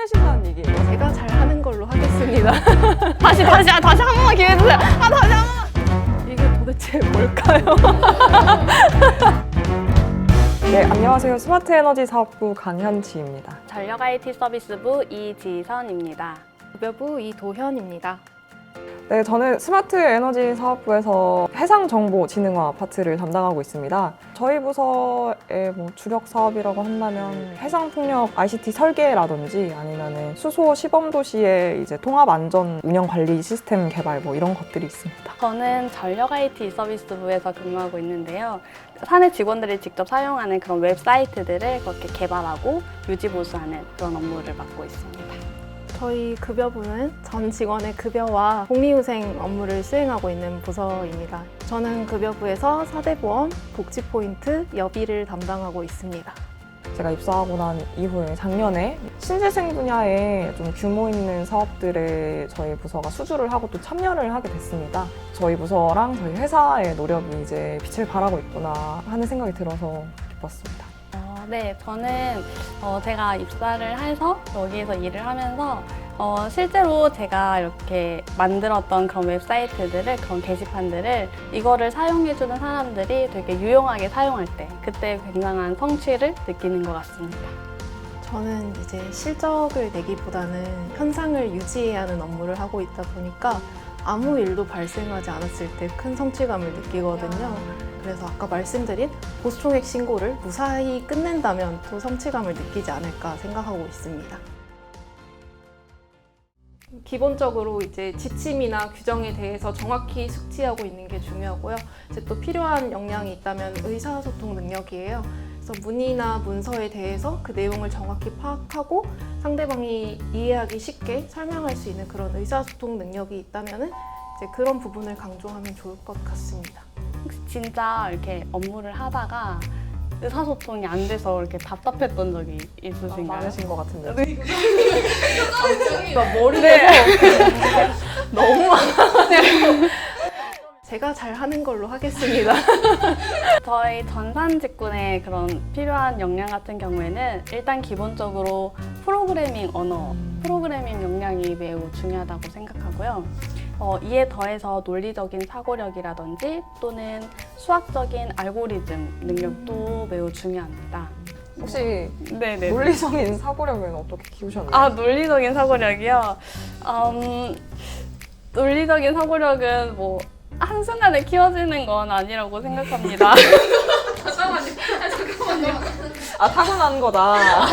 혼내신다는 얘기예요? 제가 잘 하는 걸로 하겠습니다. 다시 한 번만 기회 주세요. 다시 한 번만. 이게 도대체 뭘까요? 네, 안녕하세요. 스마트 에너지 사업부 강현지입니다. 전력 IT 서비스부 이지선입니다. 급여부 이도현입니다. 네, 저는 스마트 에너지 사업부에서 해상정보진흥화 파트를 담당하고 있습니다. 저희 부서의 주력 사업이라고 한다면 해상풍력 ICT 설계라든지 아니면 수소 시범도시의 이제 통합안전 운영관리 시스템 개발 이런 것들이 있습니다. 저는 전력 IT 서비스부에서 근무하고 있는데요. 사내 직원들이 직접 사용하는 그런 웹사이트들을 그렇게 개발하고 유지 보수하는 그런 업무를 맡고 있습니다. 저희 급여부는 전 직원의 급여와 복리후생 업무를 수행하고 있는 부서입니다. 저는 급여부에서 사대보험, 복지포인트, 여비를 담당하고 있습니다. 제가 입사하고 난 이후에 작년에 신재생 분야에 좀 규모 있는 사업들에 저희 부서가 수주를 하고 또 참여를 하게 됐습니다. 저희 부서랑 저희 회사의 노력이 이제 빛을 발하고 있구나 하는 생각이 들어서 기뻤습니다. 네, 저는 제가 입사를 해서 여기에서 일을 하면서 실제로 제가 이렇게 만들었던 그런 웹사이트들을, 그런 게시판들을 이거를 사용해주는 사람들이 되게 유용하게 사용할 때 그때 굉장한 성취를 느끼는 것 같습니다. 저는 이제 실적을 내기보다는 현상을 유지해야 하는 업무를 하고 있다 보니까 아무 일도 발생하지 않았을 때 큰 성취감을 느끼거든요. 그래서 아까 말씀드린 보수총액 신고를 무사히 끝낸다면 또 성취감을 느끼지 않을까 생각하고 있습니다. 기본적으로 이제 지침이나 규정에 대해서 정확히 숙지하고 있는 게 중요하고요. 이제 또 필요한 역량이 있다면 의사소통 능력이에요. 그래서 문의나 문서에 대해서 그 내용을 정확히 파악하고 상대방이 이해하기 쉽게 설명할 수 있는 그런 의사소통 능력이 있다면은 이제 그런 부분을 강조하면 좋을 것 같습니다. 혹시 진짜 이렇게 업무를 하다가 의사소통이 안 돼서 이렇게 답답했던 적이 있으신가요? 많으신 것 같은데. 머리에서 너무 많아요. 제가 잘 하는 걸로 하겠습니다. 저희 전산 직군의 그런 필요한 역량 같은 경우에는 일단 기본적으로 프로그래밍 언어, 프로그래밍 역량이 매우 중요하다고 생각하고요. 이에 더해서 논리적인 사고력이라든지 또는 수학적인 알고리즘 능력도 매우 중요합니다. 혹시 네네. 논리적인 사고력은 어떻게 키우셨나요? 논리적인 사고력이요? 논리적인 사고력은 한순간에 키워지는 건 아니라고 생각합니다. 잠깐만요. 타고난 거다.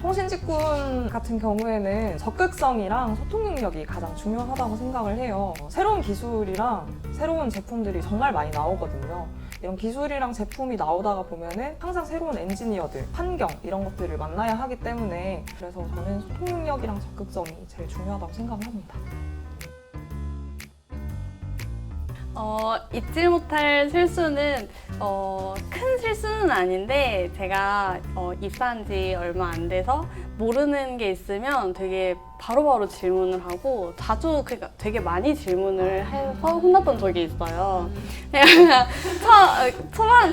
통신직군 같은 경우에는 적극성이랑 소통 능력이 가장 중요하다고 생각을 해요. 새로운 기술이랑 새로운 제품들이 정말 많이 나오거든요. 이런 기술이랑 제품이 나오다가 보면은 항상 새로운 엔지니어들, 환경 이런 것들을 만나야 하기 때문에 그래서 저는 소통 능력이랑 적극성이 제일 중요하다고 생각을 합니다. 잊지 못할 실수는 큰 실수는 아닌데 제가 입사한 지 얼마 안 돼서 모르는 게 있으면 되게 바로바로 질문을 하고 자주 되게 많이 질문을 해서 혼났던 적이 있어요.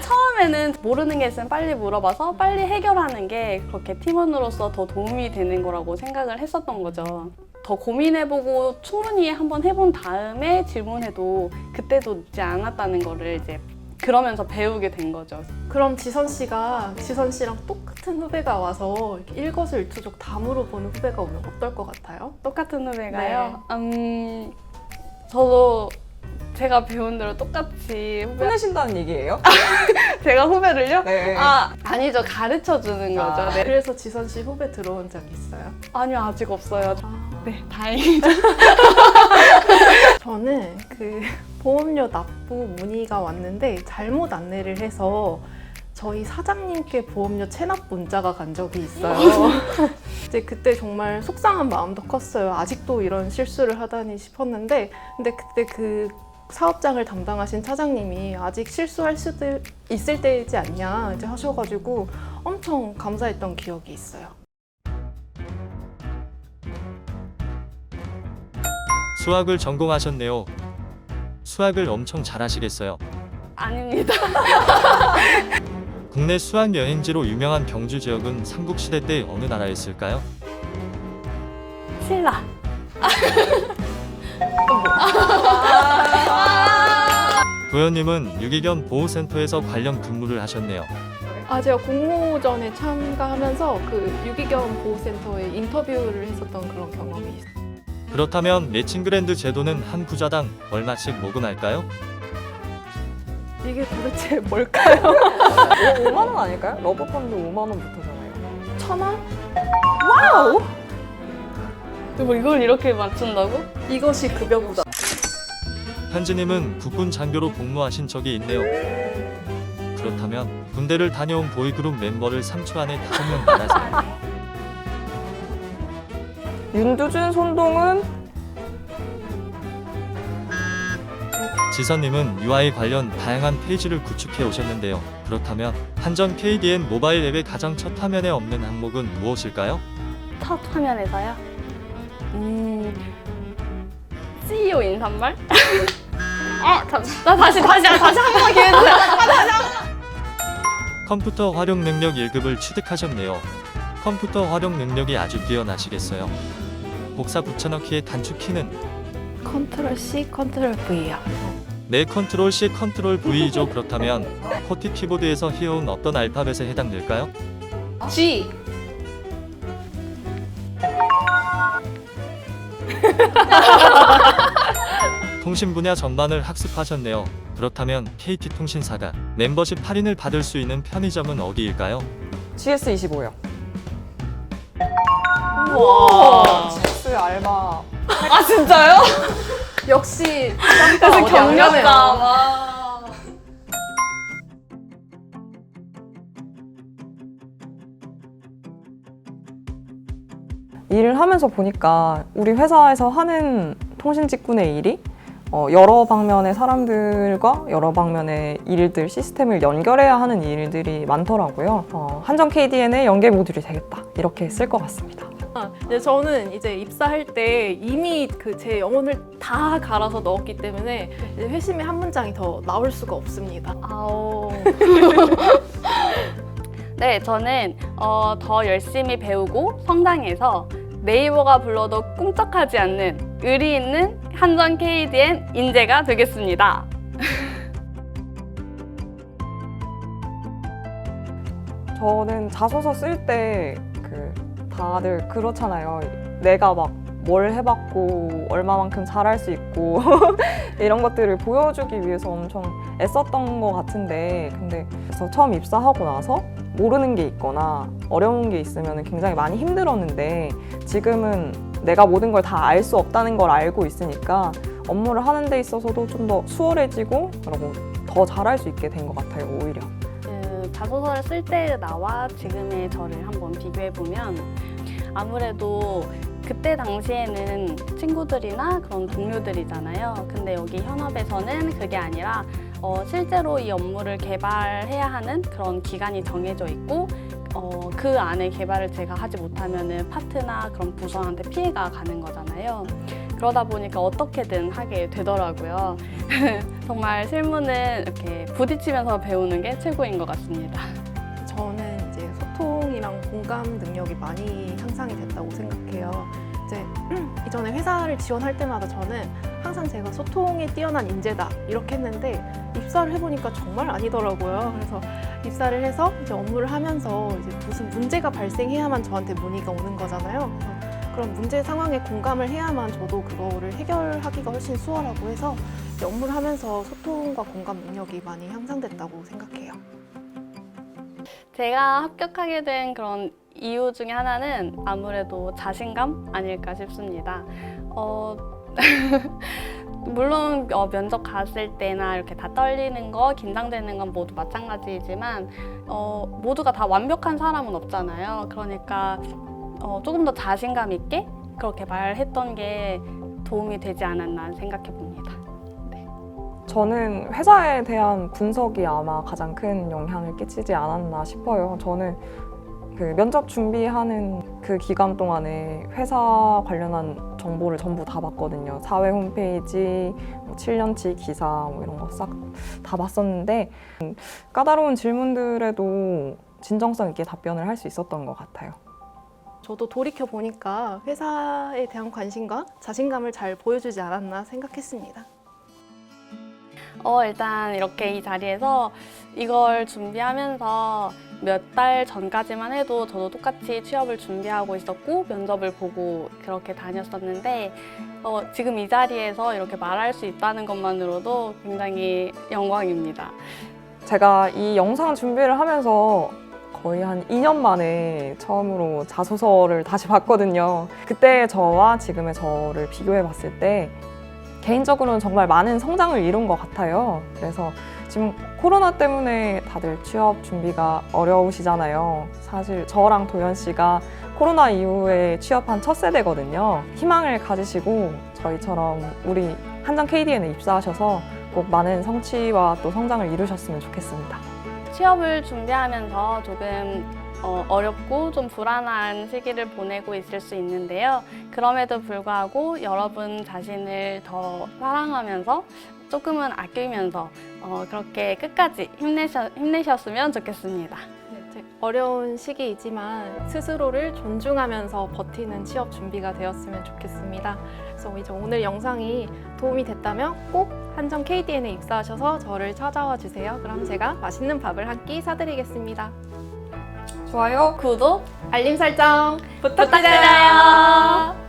처음에는 모르는 게 있으면 빨리 물어봐서 빨리 해결하는 게 그렇게 팀원으로서 더 도움이 되는 거라고 생각을 했었던 거죠. 더 고민해보고 충분히 한번 해본 다음에 질문해도 그때도 늦지 않았다는 거를 이제 그러면서 배우게 된 거죠. 그럼 지선 씨랑 똑같은 후배가 와서 이렇게 일거수일투족 다 물어보는 후배가 오면 어떨 것 같아요? 똑같은 후배가요? 저도 제가 배운 대로 똑같이 혼내신다는 얘기예요? 제가 후배를요? 네. 아니죠. 가르쳐주는 거죠. 네. 그래서 지선 씨 후배 들어온 적 있어요? 아니요. 아직 없어요. 네, 다행이죠. 저는 보험료 납부 문의가 왔는데 잘못 안내를 해서 저희 사장님께 보험료 체납 문자가 간 적이 있어요. 이제 그때 정말 속상한 마음도 컸어요. 아직도 이런 실수를 하다니 싶었는데 근데 그때 그 사업장을 담당하신 차장님이 아직 실수할 수도 있을 때이지 않냐 이제 하셔가지고 엄청 감사했던 기억이 있어요. 수학을 전공하셨네요. 수학을 엄청 잘하시겠어요. 아닙니다. 국내 수학 여행지로 유명한 경주 지역은 삼국시대 때 어느 나라였을까요? 신라. 도현님은 유기견 보호센터에서 관련 근무를 하셨네요. 제가 공모전에 참가하면서 그 유기견 보호센터에 인터뷰를 했었던 그런 경험이 있어요. 그렇다면 매칭그랜드 제도는 한 부자당 얼마씩 모금할까요? 이게 도대체 뭘까요? 5만 원 아닐까요? 러브펀드 5만 원부터잖아요. 1,000원? 와우! 뭐 이걸 이렇게 맞춘다고? 이것이 급여보다. 현지님은 국군 장교로 복무하신 적이 있네요. 그렇다면 군대를 다녀온 보이그룹 멤버를 3초 안에 5명 말하세요. 윤두준, 손동은, 지선님은 UI 관련 다양한 페이지를 구축해 오셨는데요. 그렇다면 한전 KDN 모바일 앱의 가장 첫 화면에 없는 항목은 무엇일까요? 첫 화면에서요? CEO 인사말? 다시 한 번만 기회 주세요. 컴퓨터 활용 능력 1급을 취득하셨네요. 컴퓨터 활용 능력이 아주 뛰어나시겠어요. 복사 붙여넣기의 단축 키는 컨트롤 C, 컨트롤 V요. 네, 컨트롤 C, 컨트롤 V죠. 그렇다면 코티 키보드에서 히어온 어떤 알파벳에 해당될까요? G. 통신 분야 전반을 학습하셨네요. 그렇다면 KT통신사가 멤버십 할인을 받을 수 있는 편의점은 어디일까요? GS25요. 와. GS 알바. 아 진짜요? 역시 그래서 어디 안 경력자. 가네요. 와. 일을 하면서 보니까 우리 회사에서 하는 통신 직군의 일이 여러 방면의 사람들과 여러 방면의 일들, 시스템을 연결해야 하는 일들이 많더라고요. 한전 KDN의 연계 모듈이 되겠다. 이렇게 쓸 것 같습니다. 근데 저는 이제 입사할 때 이미 그 제 영혼을 다 갈아서 넣었기 때문에 이제 회심의 한 문장이 더 나올 수가 없습니다. 아오. 네, 저는 더 열심히 배우고 성장해서 네이버가 불러도 꿈쩍하지 않는 의리 있는 한전 KDN 인재가 되겠습니다. 저는 자소서 쓸 때 다들 그렇잖아요. 내가 막 뭘 해봤고 얼마만큼 잘할 수 있고 이런 것들을 보여주기 위해서 엄청 애썼던 것 같은데, 근데 그래서 처음 입사하고 나서 모르는 게 있거나 어려운 게 있으면 굉장히 많이 힘들었는데, 지금은 내가 모든 걸 다 알 수 없다는 걸 알고 있으니까 업무를 하는 데 있어서도 좀 더 수월해지고 그리고 더 잘할 수 있게 된 것 같아요, 오히려. 그 자소서를 쓸 때 나와 지금의 저를 한번 비교해보면 아무래도 그때 당시에는 친구들이나 그런 동료들이잖아요. 근데 여기 현업에서는 그게 아니라 실제로 이 업무를 개발해야 하는 그런 기간이 정해져 있고 그 안에 개발을 제가 하지 못하면은 파트나 그런 부서한테 피해가 가는 거잖아요. 그러다 보니까 어떻게든 하게 되더라고요. 정말 실무는 이렇게 부딪히면서 배우는 게 최고인 것 같습니다. 저는 이제 소통이랑 공감 능력이 많이 향상이 됐다고 생각해요. 이제 이전에 회사를 지원할 때마다 저는 항상 제가 소통에 뛰어난 인재다 이렇게 했는데 입사를 해보니까 정말 아니더라고요. 그래서 입사를 해서 이제 업무를 하면서 이제 무슨 문제가 발생해야만 저한테 문의가 오는 거잖아요. 그래서 그런 문제 상황에 공감을 해야만 저도 그거를 해결하기가 훨씬 수월하고 해서 이제 업무를 하면서 소통과 공감 능력이 많이 향상됐다고 생각해요. 제가 합격하게 된 그런 이유 중에 하나는 아무래도 자신감 아닐까 싶습니다. 물론 면접 갔을 때나 이렇게 다 떨리는 거, 긴장되는 건 모두 마찬가지이지만 모두가 다 완벽한 사람은 없잖아요. 그러니까 조금 더 자신감 있게 그렇게 말했던 게 도움이 되지 않았나 생각해 봅니다. 저는 회사에 대한 분석이 아마 가장 큰 영향을 끼치지 않았나 싶어요. 저는 그 면접 준비하는 그 기간 동안에 회사 관련한 정보를 전부 다 봤거든요. 사회 홈페이지, 7년치 기사 이런 거 싹 다 봤었는데 까다로운 질문들에도 진정성 있게 답변을 할 수 있었던 것 같아요. 저도 돌이켜 보니까 회사에 대한 관심과 자신감을 잘 보여주지 않았나 생각했습니다. 일단 이렇게 이 자리에서 이걸 준비하면서 몇 달 전까지만 해도 저도 똑같이 취업을 준비하고 있었고 면접을 보고 그렇게 다녔었는데 지금 이 자리에서 이렇게 말할 수 있다는 것만으로도 굉장히 영광입니다. 제가 이 영상 준비를 하면서 거의 한 2년 만에 처음으로 자소서를 다시 봤거든요. 그때 저와 지금의 저를 비교해 봤을 때 개인적으로는 정말 많은 성장을 이룬 것 같아요. 그래서 지금 코로나 때문에 다들 취업 준비가 어려우시잖아요. 사실 저랑 도연 씨가 코로나 이후에 취업한 첫 세대거든요. 희망을 가지시고 저희처럼 우리 한정 KDN에 입사하셔서 꼭 많은 성취와 또 성장을 이루셨으면 좋겠습니다. 취업을 준비하면서 조금 어렵고 좀 불안한 시기를 보내고 있을 수 있는데요. 그럼에도 불구하고 여러분 자신을 더 사랑하면서 조금은 아끼면서 그렇게 끝까지 힘내셨으면 좋겠습니다. 어려운 시기이지만 스스로를 존중하면서 버티는 취업 준비가 되었으면 좋겠습니다. 그래서 이제 오늘 영상이 도움이 됐다면 꼭 한정 KDN에 입사하셔서 저를 찾아와 주세요. 그럼 제가 맛있는 밥을 한 끼 사드리겠습니다. 좋아요. 구독 알림 설정 부탁드려요. 부탁드려요.